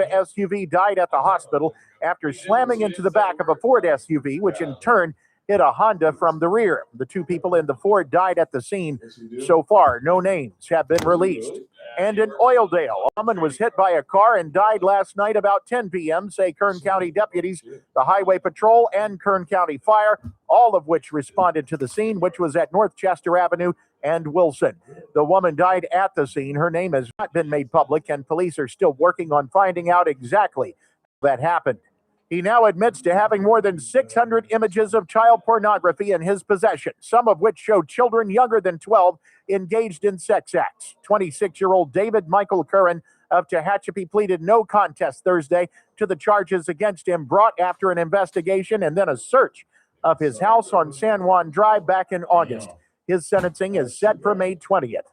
SUV died at the hospital after slamming into the back of a Ford SUV, which in turn hit a Honda from the rear. The two people in the Ford died at the scene. So far, no names have been released. And in Oildale, a woman was hit by a car and died last night about 10 p.m., say Kern County deputies, the Highway Patrol, and Kern County Fire, all of which responded to the scene, which was at North Chester Avenue and Wilson. The woman died at the scene. Her name has not been made public, and police are still working on finding out exactly how that happened. He now admits to having more than 600 images of child pornography in his possession, some of which show children younger than 12 engaged in sex acts. 26-year-old David Michael Curran of Tehachapi pleaded no contest Thursday to the charges against him brought after an investigation and then a search of his house on San Juan Drive back in August. His sentencing is set for May 20th.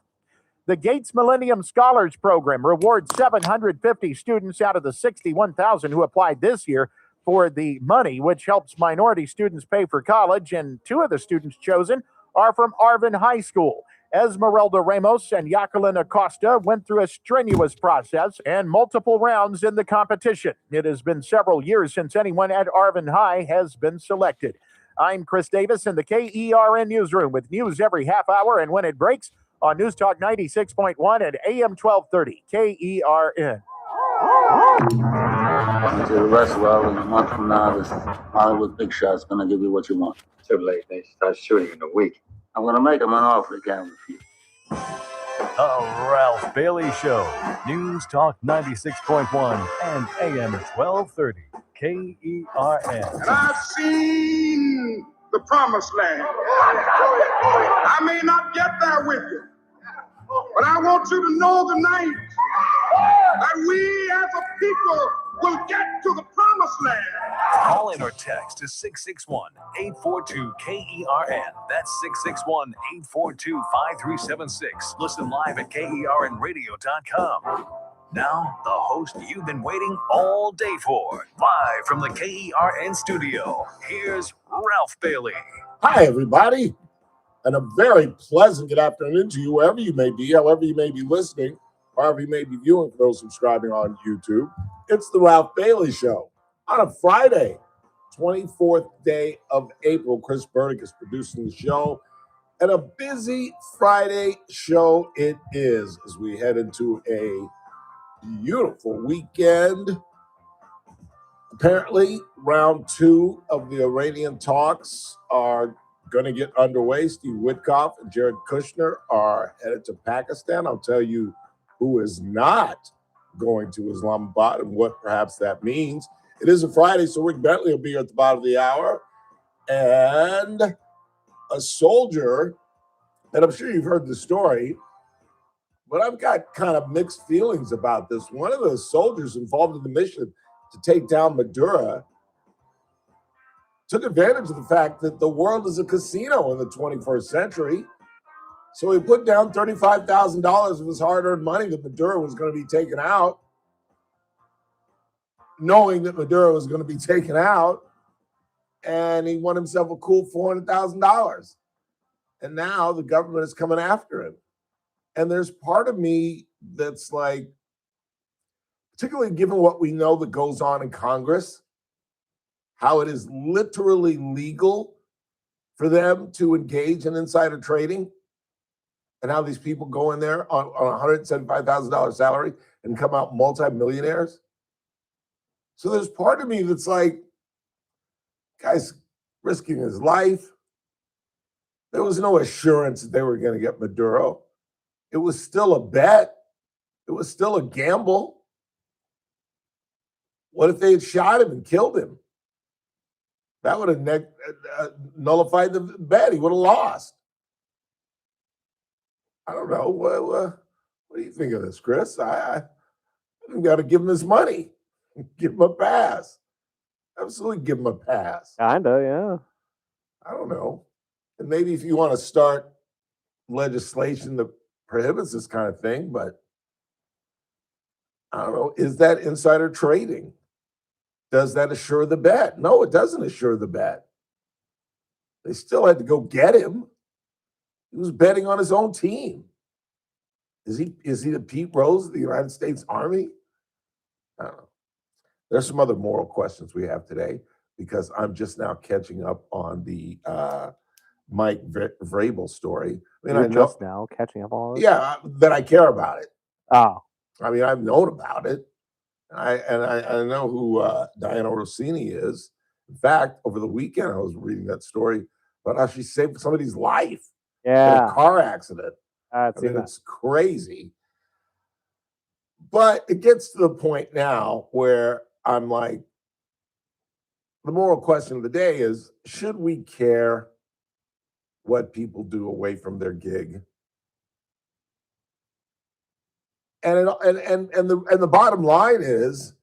The Gates Millennium Scholars Program rewards 750 students out of the 61,000 who applied this year for the money, which helps minority students pay for college, and two of the students chosen are from Arvin High School. Esmeralda Ramos and Jacqueline Acosta went through a strenuous process and multiple rounds in the competition. It has been several years since anyone at Arvin High has been selected. I'm Chris Davis in the KERN newsroom with news every half hour and when it breaks on News Talk 96.1 and AM 1230 KERN. To the rest of a month from now, this Hollywood Big Shot's gonna give you what you want. Too late. They start shooting in a week. I'm gonna make him an offer he can't refuse. The Ralph Bailey Show. News Talk 96.1 and AM 1230 KERN. And I've seen the promised land. I may not get there with you, but I want you to know tonight that we as a people will get to the promised land. Call in or text to 661-842-KERN. That's 661-842-5376. Listen live at KERNradio.com. Now, the host you've been waiting all day for. Live from the KERN studio, here's Ralph Bailey. Hi, everybody, and a very pleasant good afternoon to you, wherever you may be, however you may be listening, however you may be viewing for those subscribing on YouTube. It's the Ralph Bailey Show on a Friday, 24th day of April. Chris Burdick is producing the show, and a busy Friday show it is as we head into a beautiful weekend. Apparently, round 2 of the Iranian talks are going to get underway. Steve Witkoff and Jared Kushner are headed to Pakistan. I'll tell you who is not going to Islamabad and what perhaps that means. It is a Friday, so Rick Bentley will be here at the bottom of the hour. And a soldier, and I'm sure you've heard the story, but I've got kind of mixed feelings about this. One of the soldiers involved in the mission to take down Maduro took advantage of the fact that the world is a casino in the 21st century. So he put down $35,000 of his hard-earned money that Maduro was going to be taken out, knowing that Maduro was going to be taken out, and he won himself a cool $400,000. And now the government is coming after him. And there's part of me that's like, particularly given what we know that goes on in Congress, how it is literally legal for them to engage in insider trading, and how these people go in there on a $175,000 salary and come out multimillionaires. So there's part of me that's like, guy's risking his life. There was no assurance that they were going to get Maduro. It was still a bet. It was still a gamble. What if they had shot him and killed him? That would have nullified the bet. He would have lost. I don't know. What do you think of this, Chris? I got to give him his money. Give him a pass. Absolutely give him a pass. Kinda, yeah. I don't know. And maybe if you want to start legislation that prohibits this kind of thing, but I don't know. Is that insider trading? Does that assure the bet? No, it doesn't assure the bet. They still had to go get him. He was betting on his own team. Is he the Pete Rose of the United States Army? I don't know. There's some other moral questions we have today because I'm just now catching up on the Mike Vrabel story. I mean, You're I know, just now catching up on all this? yeah, that I care about it. Oh, I mean, I've known about it. I know who Diana Rossini is. In fact, over the weekend, I was reading that story about how she saved somebody's life in a yeah. car accident. I've I seen mean, that. it's crazy. But it gets to the point now where I'm like, the moral question of the day is, should we care what people do away from their gig? And the bottom line is,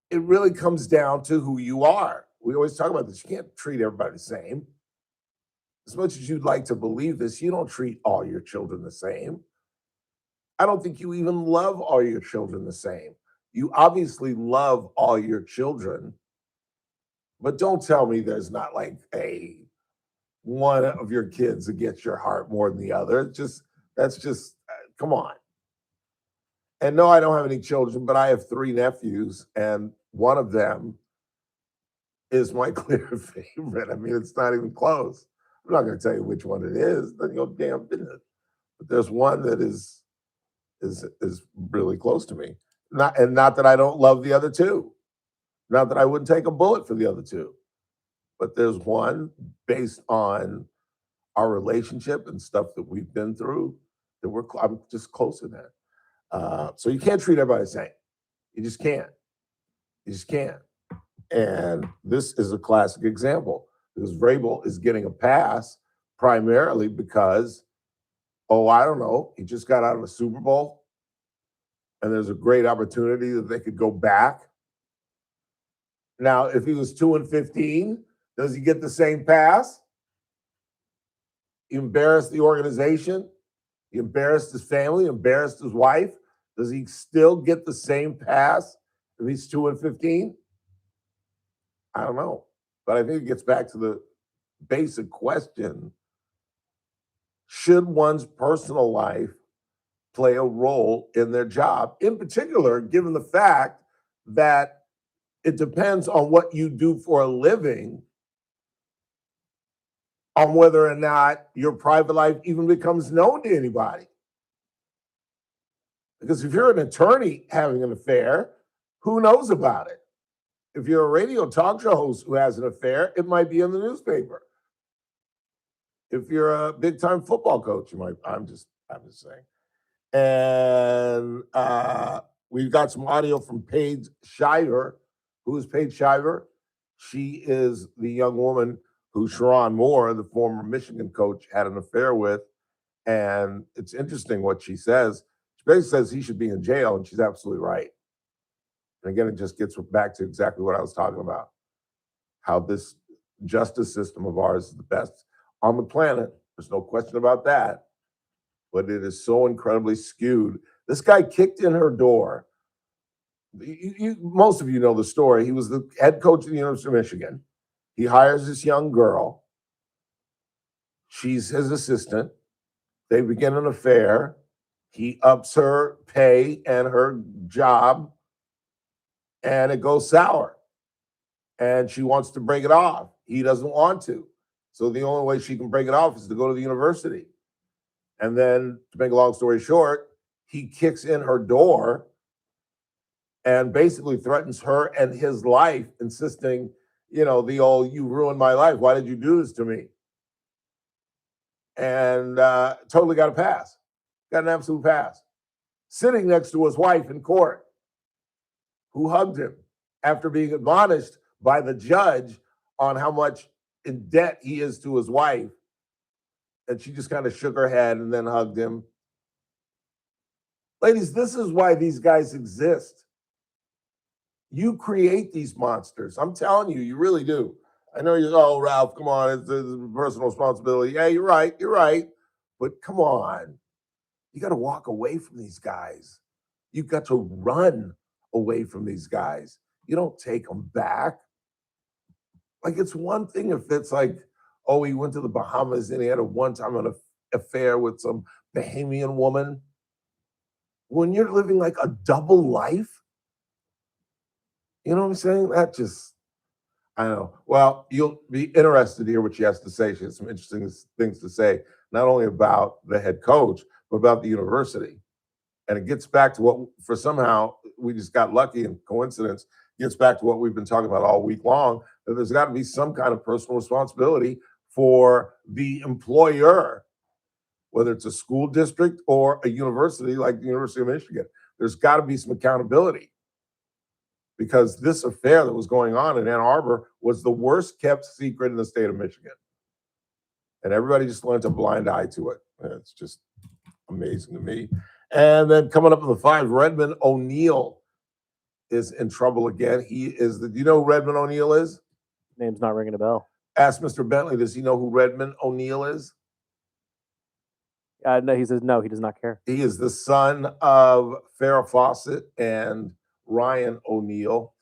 it really comes down to who you are. We always talk about this. You can't treat everybody the same. As much as you'd like to believe this, you don't treat all your children the same. I don't think you even love all your children the same. You obviously love all your children, but don't tell me there's not like one of your kids that gets your heart more than the other. That's just come on. And no, I don't have any children, but I have 3 nephews, and one of them is my clear favorite. I mean, it's not even close. I'm not going to tell you which one it is. None of your damn business. But there's one that is really close to me. Not that I don't love the other 2. Not that I wouldn't take a bullet for the other 2. But there's one based on our relationship and stuff that we've been through that I'm just close to that. So you can't treat everybody the same. You just can't. You just can't. And this is a classic example because Vrabel is getting a pass primarily because, I don't know, he just got out of a Super Bowl and there's a great opportunity that they could go back. Now, if he was 2-15, does he get the same pass? He embarrassed the organization. He embarrassed his family, embarrassed his wife. Does he still get the same pass if he's 2-15? I don't know. But I think it gets back to the basic question. Should one's personal life play a role in their job? In particular, given the fact that it depends on what you do for a living, on whether or not your private life even becomes known to anybody. Because if you're an attorney having an affair, who knows about it? If you're a radio talk show host who has an affair, it might be in the newspaper. If you're a big-time football coach, I'm just saying. And we've got some audio from Paige Shiver. Who is Paige Shiver? She is the young woman who Sharon Moore, the former Michigan coach, had an affair with. And it's interesting what she says. She basically says he should be in jail, and she's absolutely right. And again, it just gets back to exactly what I was talking about, how this justice system of ours is the best on the planet. There's no question about that. But it is so incredibly skewed. This guy kicked in her door. Most of you know the story. He was the head coach of the University of Michigan. He hires this young girl. She's his assistant. They begin an affair. He ups her pay and her job, and it goes sour. And she wants to break it off. He doesn't want to. So the only way she can break it off is to go to the university. And then, to make a long story short, he kicks in her door and basically threatens her and his life, insisting, the old, you ruined my life. Why did you do this to me? And totally got a pass. Got an absolute pass. Sitting next to his wife in court, who hugged him after being admonished by the judge on how much in debt he is to his wife. And she just kind of shook her head and then hugged him. Ladies, this is why these guys exist. You create these monsters. I'm telling you, you really do. I know Ralph, come on, it's a personal responsibility. Yeah, you're right. But come on. You got to walk away from these guys. You've got to run away from these guys. You don't take them back. Like, it's one thing if it's like, he went to the Bahamas and he had a one-time affair with some Bahamian woman. When you're living like a double life, You know what I'm saying? That just, I don't know. Well, you'll be interested to hear what she has to say. She has some interesting things to say, not only about the head coach, but about the university. And it gets back to what, for somehow, we just got lucky and coincidence, gets back to what we've been talking about all week long, that there's got to be some kind of personal responsibility for the employer, whether it's a school district or a university like the University of Michigan. There's got to be some accountability, because this affair that was going on in Ann Arbor was the worst kept secret in the state of Michigan. And everybody just lent a blind eye to it. And it's just amazing to me. And then coming up in the 5, Redmond O'Neill is in trouble again. He is do you know who Redmond O'Neill is? Name's not ringing a bell. Ask Mr. Bentley, does he know who Redmond O'Neill is? No, he says no, he does not care. He is the son of Farrah Fawcett and Ryan O'Neill,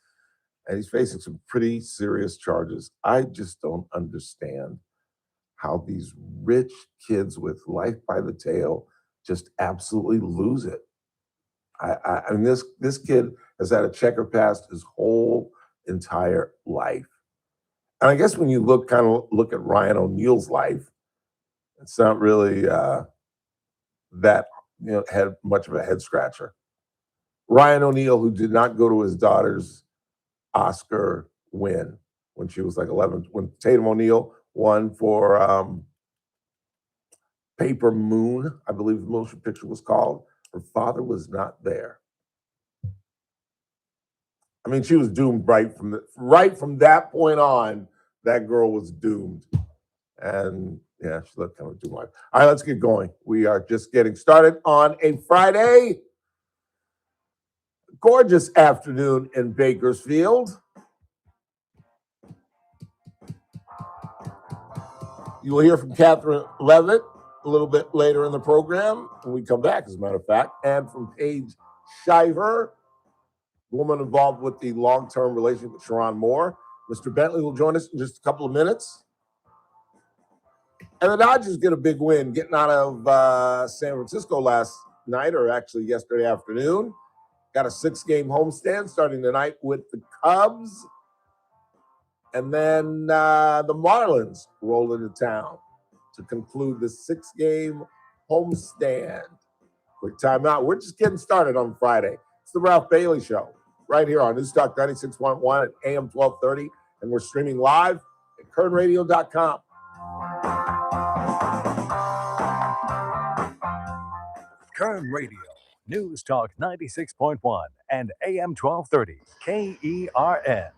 and he's facing some pretty serious charges. I just don't understand how these rich kids with life by the tail just absolutely lose it. I mean, this kid has had a checker past his whole entire life. And I guess when you look at Ryan O'Neill's life, it's not really that had much of a head scratcher. Ryan O'Neal, who did not go to his daughter's Oscar win when she was like 11, when Tatum O'Neal won for Paper Moon, I believe the motion picture was called. Her father was not there. I mean, she was doomed right from that point on. That girl was doomed, and yeah, she looked kind of doomed. All right, let's get going. We are just getting started on a Friday. Gorgeous afternoon in Bakersfield. You will hear from Catherine Levitt a little bit later in the program when we come back, as a matter of fact, and from Paige Shiver, woman involved with the long-term relationship with Sharon Moore. Mr. Bentley will join us in just a couple of minutes. And the Dodgers get a big win, getting out of San Francisco last night, or actually yesterday afternoon. Got a 6-game homestand starting tonight with the Cubs. And then the Marlins roll into town to conclude the 6-game homestand. Quick timeout. We're just getting started on Friday. It's the Ralph Bailey Show right here on News Talk 96.1 at AM 1230. And we're streaming live at kernradio.com. Kern Radio, News Talk 96.1 and AM 1230, KERN.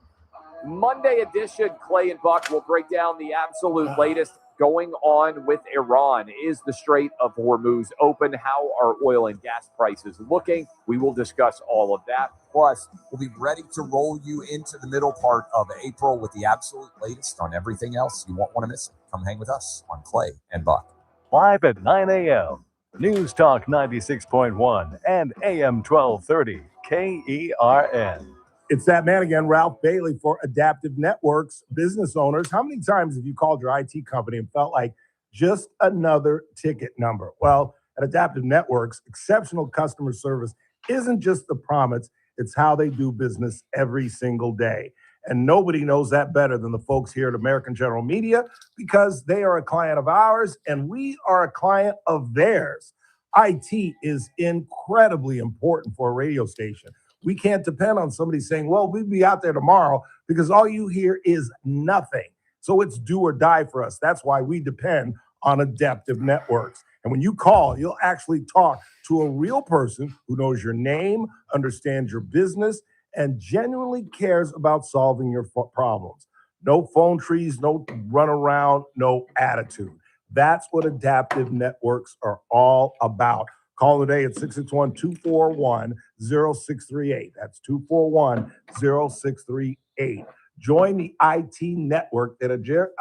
Monday edition, Clay and Buck will break down the absolute latest going on with Iran. Is the Strait of Hormuz open? How are oil and gas prices looking? We will discuss all of that. Plus, we'll be ready to roll you into the middle part of April with the absolute latest on everything else. You won't want to miss it. Come hang with us on Clay and Buck. Live at 9 a.m. News Talk 96.1 and AM 1230, KERN. It's that man again, Ralph Bailey for Adaptive Networks. Business owners, how many times have you called your IT company and felt like just another ticket number? Well, at Adaptive Networks, exceptional customer service isn't just the promise, it's how they do business every single day. And nobody knows that better than the folks here at American General Media, because they are a client of ours and we are a client of theirs. IT is incredibly important for a radio station. We can't depend on somebody saying, well, we'll be out there tomorrow, because all you hear is nothing. So it's do or die for us. That's why we depend on Adaptive Networks. And when you call, you'll actually talk to a real person who knows your name, understands your business, and genuinely cares about solving your problems. No phone trees, no run around, no attitude. That's what Adaptive Networks are all about. Call today at 661-241-0638. That's 241-0638. Join the IT network that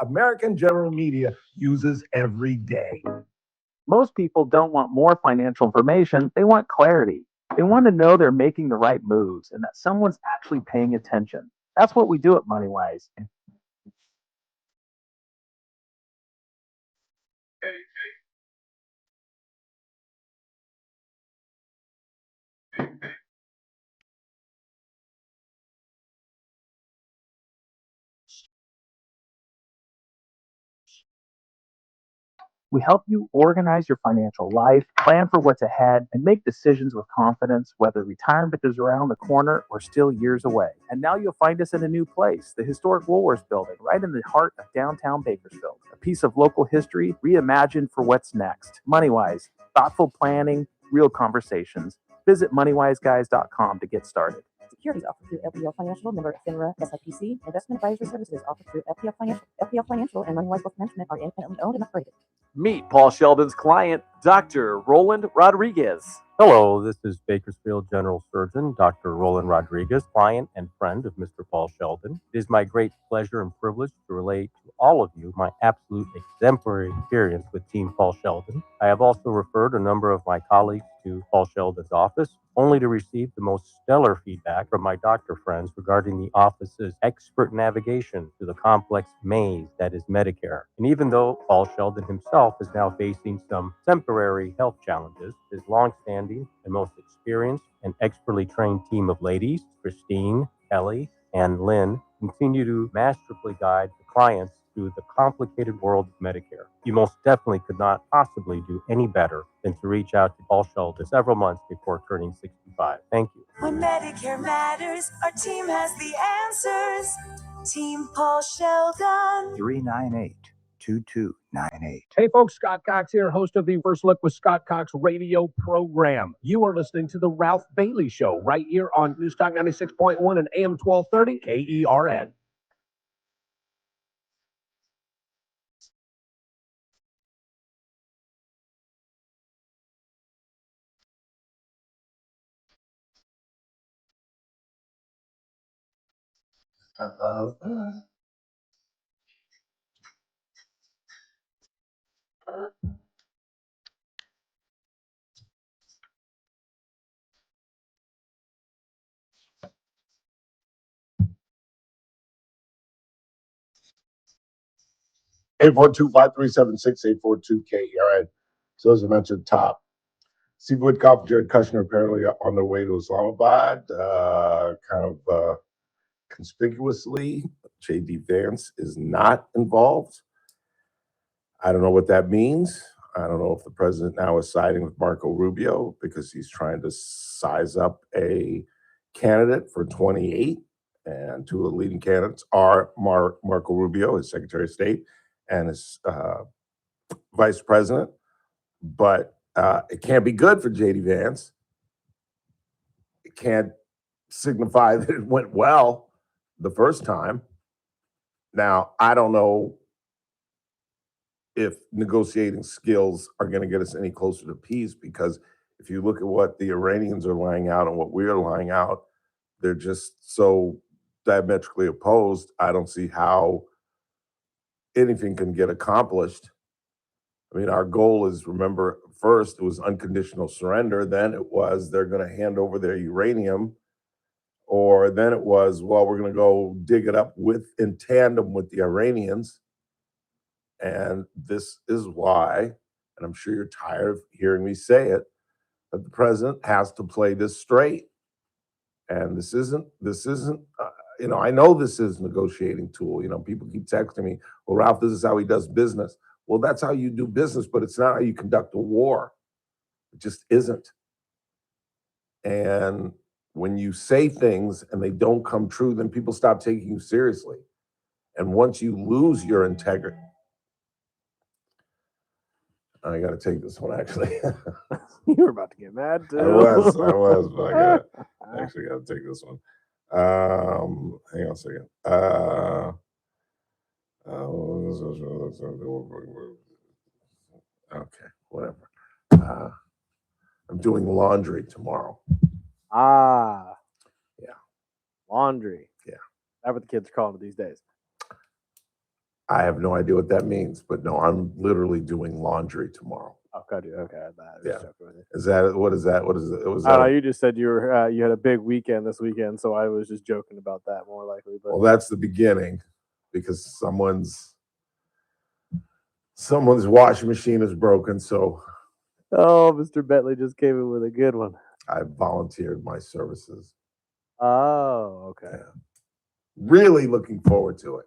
American General Media uses every day. Most people don't want more financial information. They want clarity. They want to know they're making the right moves and that someone's actually paying attention. That's what we do at MoneyWise. We help you organize your financial life, plan for what's ahead, and make decisions with confidence, whether retirement is around the corner or still years away. And now you'll find us in a new place, the historic Woolworths building, right in the heart of downtown Bakersfield. A piece of local history reimagined for what's next. MoneyWise, thoughtful planning, real conversations. Visit MoneyWiseGuys.com to get started. Securities offered through LPL Financial, member FINRA, SIPC. Investment advisory services offered through LPL Financial. LPL Financial and MoneyWise Wealth Management are independently owned and operated. Meet Paul Sheldon's client, Dr. Roland Rodriguez. Hello, this is Bakersfield General Surgeon Dr. Roland Rodriguez, client and friend of Mr. Paul Sheldon. It is my great pleasure and privilege to relate to all of you my absolute exemplary experience with Team Paul Sheldon. I have also referred a number of my colleagues to Paul Sheldon's office, only to receive the most stellar feedback from my doctor friends regarding the office's expert navigation through the complex maze that is Medicare. And even though Paul Sheldon himself is now facing some temporary health challenges, his longstanding and most experienced and expertly trained team of ladies, Christine, Kelly, and Lynn, continue to masterfully guide the clients through the complicated world of Medicare. You most definitely could not possibly do any better than to reach out to Paul Sheldon several months before turning 65. Thank you. When Medicare matters, our team has the answers. Team Paul Sheldon. 398-2298. Hey folks, Scott Cox here, host of the First Look with Scott Cox radio program. You are listening to the Ralph Bailey Show right here on News Talk 96.1 and AM 1230 KERN. I love that. Eight 842-537-6842 KERN. So as I mentioned, top. Steve Woodcock, Jared Kushner apparently on their way to Islamabad, conspicuously. J.D. Vance is not involved. I don't know what that means. I don't know if the president now is siding with Marco Rubio because he's trying to size up a candidate for 28. And two of the leading candidates are Marco Rubio, his Secretary of State, and his vice president. But it can't be good for J.D. Vance. It can't signify that it went well the first time. Now, I don't know if negotiating skills are going to get us any closer to peace, because if you look at what the Iranians are laying out and what we're laying out, they're just so diametrically opposed. I don't see how anything can get accomplished. I mean, our goal is, remember, first it was unconditional surrender, then it was they're going to hand over their uranium, or then it was, well, we're going to go dig it up in tandem with the Iranians. And this is why, and I'm sure you're tired of hearing me say it, that the president has to play this straight. And this isn't, I know this is a negotiating tool. People keep texting me, well, Ralph, this is how he does business. Well, that's how you do business, but it's not how you conduct a war. It just isn't. And when you say things and they don't come true, then people stop taking you seriously. And once you lose your integrity, I got to take this one, actually. You were about to get mad, too. I was, but I actually got to take this one. Hang on a second. Okay, whatever. I'm doing laundry tomorrow. Ah. Yeah. Laundry. Yeah. That's what the kids are calling it these days. I have no idea what that means, but no, I'm literally doing laundry tomorrow. Okay. Yeah. Is that what is that? What is it? Was I don't know, that? you just said you were you had a big weekend this weekend, so I was just joking about that more likely. But Well, that's the beginning, because someone's washing machine is broken, so oh, Mr. Bentley just came in with a good one. I volunteered my services. Oh, okay. Yeah. Really looking forward to it,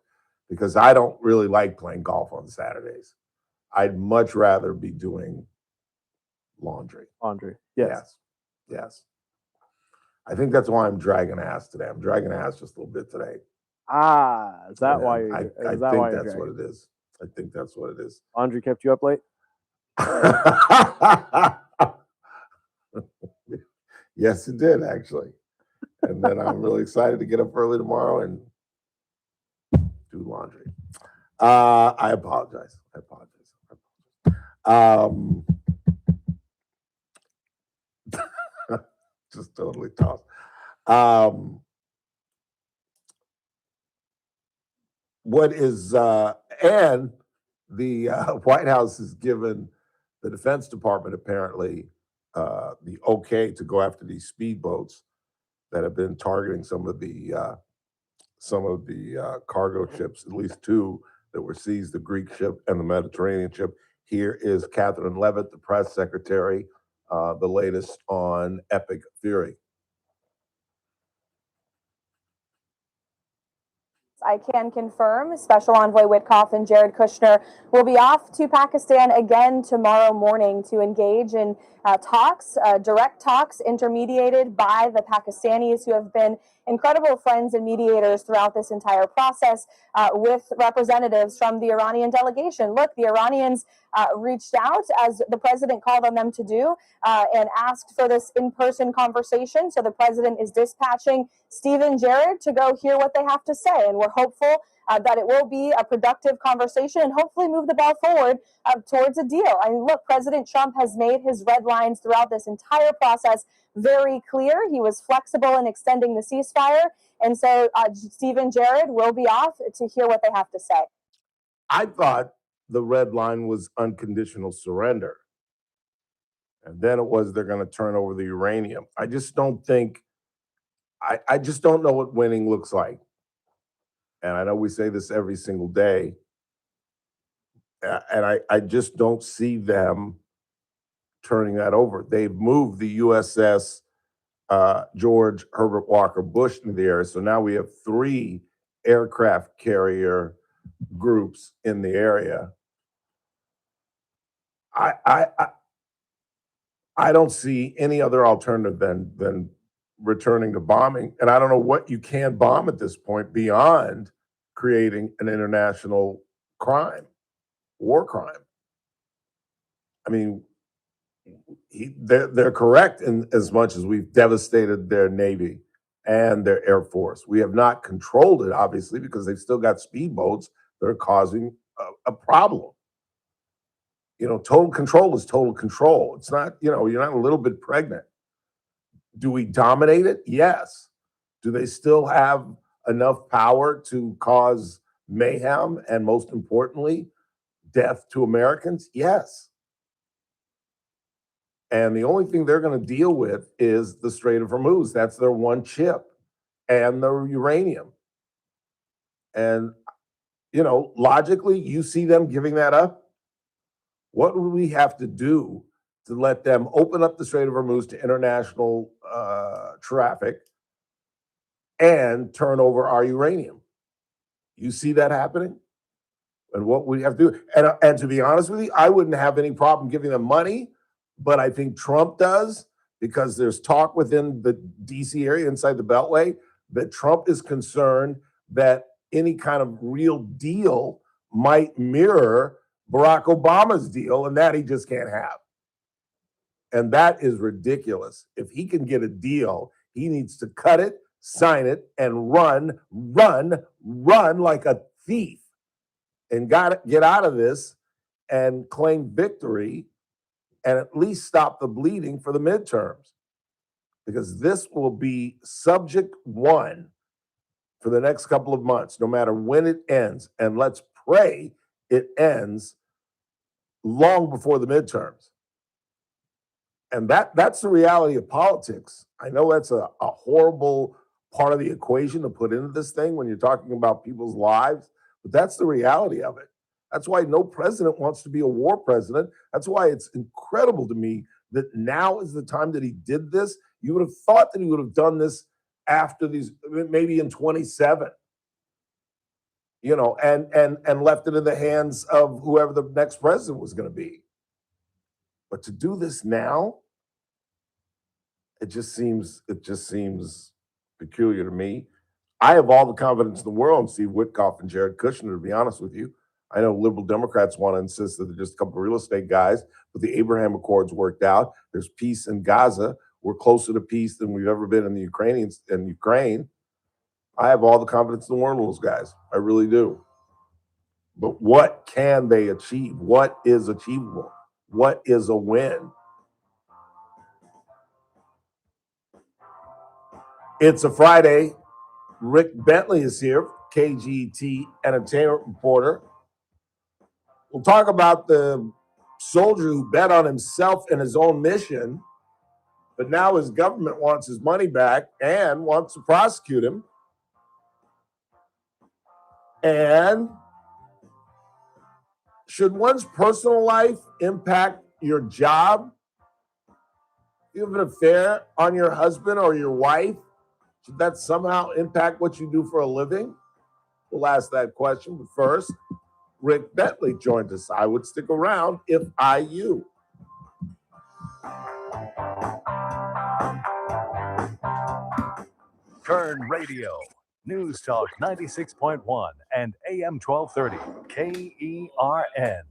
because I don't really like playing golf on Saturdays. I'd much rather be doing laundry. Laundry. Yes. Yes. I think that's why I'm dragging ass today. I'm dragging ass just a little bit today. Is that And why you're? I Is think that why you're that's what dragging? it is. I think that's what it is. Laundry kept you up late. Yes, it did actually. And then I'm really excited to get up early tomorrow and do laundry. I apologize. Just totally tossed. What is and the White House has given the Defense Department apparently the okay to go after these speedboats that have been targeting some of the cargo ships, at least two that were seized, the Greek ship and the Mediterranean ship. Here is Catherine Levitt, the press secretary, the latest on Epic Fury. I can confirm Special Envoy Witkoff and Jared Kushner will be off to Pakistan again tomorrow morning to engage in talks, direct talks intermediated by the Pakistanis, who have been incredible friends and mediators throughout this entire process, with representatives from the Iranian delegation. Look, the Iranians reached out, as the president called on them to do, and asked for this in-person conversation. So the president is dispatching Steve and Jared to go hear what they have to say. And we're hopeful that it will be a productive conversation and hopefully move the ball forward towards a deal. I mean, look, President Trump has made his red lines throughout this entire process very clear. He was flexible in extending the ceasefire. And so Steve and Jared will be off to hear what they have to say. I thought the red line was unconditional surrender. And then it was they're going to turn over the uranium. I just don't think, I just don't know what winning looks like. And I know we say this every single day. And I just don't see them turning that over. They've moved the USS George Herbert Walker Bush into the area. So now we have 3 aircraft carrier groups in the area. I don't see any other alternative than returning to bombing. And I don't know what you can bomb at this point beyond creating an international crime, war crime. I mean, they're correct in as much as we've devastated their Navy and their Air Force. We have not controlled it, obviously, because they've still got speedboats that are causing a problem. You know, total control is total control. It's not, you know, you're not a little bit pregnant. Do we dominate it? Yes. Do they still have enough power to cause mayhem and, most importantly, death to Americans? Yes. And the only thing they're going to deal with is the Strait of Hormuz. That's their one chip, and the uranium. And, you know, logically, you see them giving that up. What would we have to do to let them open up the Strait of Hormuz to international traffic and turn over our uranium? You see that happening? And what we have to do, and to be honest with you, I wouldn't have any problem giving them money, but I think Trump does, because there's talk within the DC area, inside the Beltway, that Trump is concerned that any kind of real deal might mirror Barack Obama's deal, and that he just can't have. And that is ridiculous. If he can get a deal, he needs to cut it, sign it, and run like a thief, and get out of this and claim victory and at least stop the bleeding for the midterms. Because this will be subject one for the next couple of months, no matter when it ends. And let's pray it ends long before the midterms. And that's the reality of politics. I know that's a horrible part of the equation to put into this thing when you're talking about people's lives, but that's the reality of it. That's why no president wants to be a war president. That's why it's incredible to me that now is the time that he did this. You would have thought that he would have done this after these, maybe in 27. and left it in the hands of whoever the next president was going to be. But to do this now, it just seems peculiar to me. I have all the confidence in the world in Steve Witkoff and Jared Kushner, to be honest with you. I know liberal Democrats want to insist that they're just a couple of real estate guys, but the Abraham Accords worked out. There's peace in Gaza. We're closer to peace than we've ever been in Ukraine. I have all the confidence in the world in those guys. I really do. But what can they achieve? What is achievable? What is a win? It's a Friday. Rick Bentley is here, KGT entertainment reporter. We'll talk about the soldier who bet on himself and his own mission, but now his government wants his money back and wants to prosecute him. And should one's personal life impact your job? You have an affair on your husband or your wife? Should that somehow impact what you do for a living? We'll ask that question, but first, Rick Bentley joins us. I would stick around if I you. Kern Radio, News Talk 96.1 and AM 1230, KERN.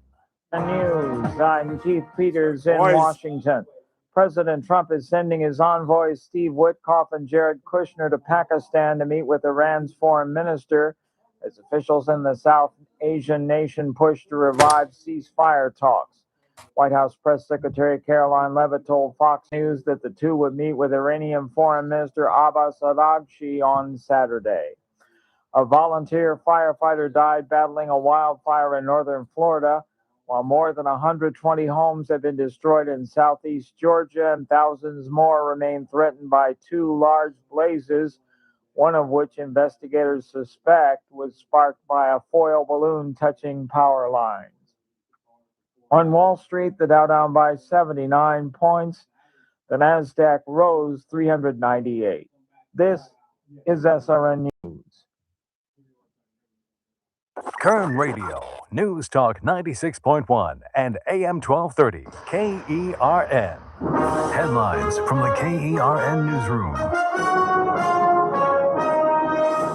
The news. I'm Keith Peters in Boys. Washington. President Trump is sending his envoys Steve Witkoff and Jared Kushner to Pakistan to meet with Iran's foreign minister as officials in the South Asian nation push to revive ceasefire talks. White House Press Secretary Caroline Leavitt told Fox News that the two would meet with Iranian Foreign Minister Abbas Araghchi on Saturday. A volunteer firefighter died battling a wildfire in northern Florida, while more than 120 homes have been destroyed in southeast Georgia and thousands more remain threatened by two large blazes, one of which investigators suspect was sparked by a foil balloon touching power lines. On Wall Street, the Dow down by 79 points. The Nasdaq rose 398. This is SRN News. Kern Radio, News Talk 96.1 and AM 1230, KERN. Headlines from the KERN newsroom.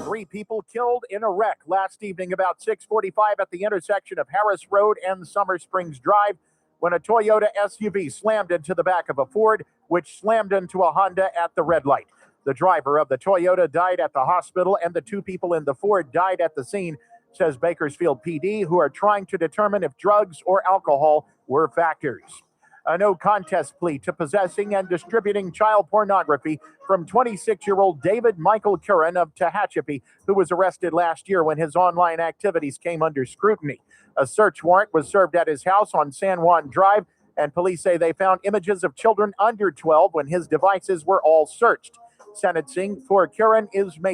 3 people killed in a wreck last evening about 6:45 at the intersection of Harris Road and Summer Springs Drive when a Toyota SUV slammed into the back of a Ford, which slammed into a Honda at the red light. The driver of the Toyota died at the hospital, and the 2 people in the Ford died at the scene, says Bakersfield PD, who are trying to determine if drugs or alcohol were factors. A no contest plea to possessing and distributing child pornography from 26-year-old David Michael Curran of Tehachapi, who was arrested last year when his online activities came under scrutiny. A search warrant was served at his house on San Juan Drive, and police say they found images of children under 12 when his devices were all searched. Sentencing for Curran is May